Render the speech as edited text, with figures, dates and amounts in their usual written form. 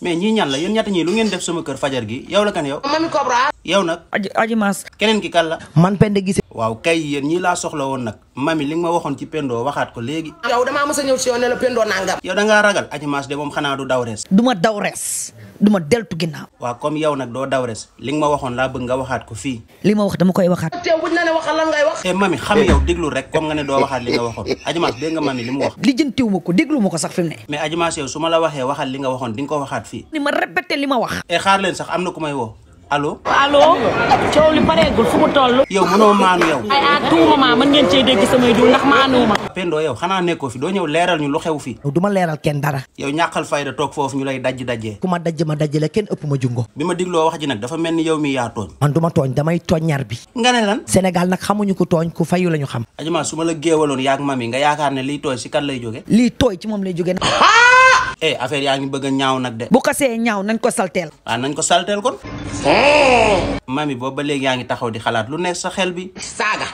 mais ñii ñan la yéen ñett ñii lu ngeen def sama kër fajar gi yow la kan yow. Mami Cobra. yow nag. aji Maas. keneen ki kan la. man Penda Guissé. waaw kay yéen ñii laa soxla woon nag mami li nga ma waxoon ci Pendo waxaat ko léegi. yow damaa mës a ñëw si yow ne la Pendo nangam. yow da ngaa ragal Aji Maas de moom xanaa du daw res. du ma daw res du ma deltu ginnaaw. waaw comme yow nag doo daw res li nga ma waxoon laa bëgg nga waxaat ko fii. li ma wax dama koy waxaat. teew buñ la ne waxal lan ngay wax. mami xam yow déglu rek comme nga ne doo waxaat li nga waxoon Aji Maas dégg nga mami li mu wax. lijjantiw ma ko déglu ma ko sax fi mu ne. mais Aji Maas yow su ma la waxee waxal li nga waxoon di nga ko waxaat fii. ni ma répété li ma wax. xaar leen sax am na ku may woo allo. allo coow li pareegul fu mu toll. yow mënoo maanu yow. ay à tout moment mën ngeen cee dégg samay dul ndax maanuwuma. Pendo yow xanaa nekkoo fi doo ñëw leeral ñu lu xew fii. du ma leeral kenn dara. yow ñàkkal fayda toog foofu ñu lay dajjee. ku ma dajj la kenn ëpp ma jungo. bi ma digloo wax ji nag dafa mel ni yow mi yaa tooñ. man du ma tooñ damay tooñ ñaar bi. nga ne lan. Sénégal nag xamuñu ko tooñ ku fayu la ñu xam. Aji Maas su ma la géewaloon yaag mami nga yaakaar ne liy tooy si kan lay jóge. lii tooy ci moom lay jóge. affaire yaa ngi bëgg a ñaaw nag de. bu ko see ñaaw nañ ko salteel. waaw nañ ko salteel kon. mami boobu ba léegi yaa ngi taxaw di xalaat lu nekk sa xel bi. saaga.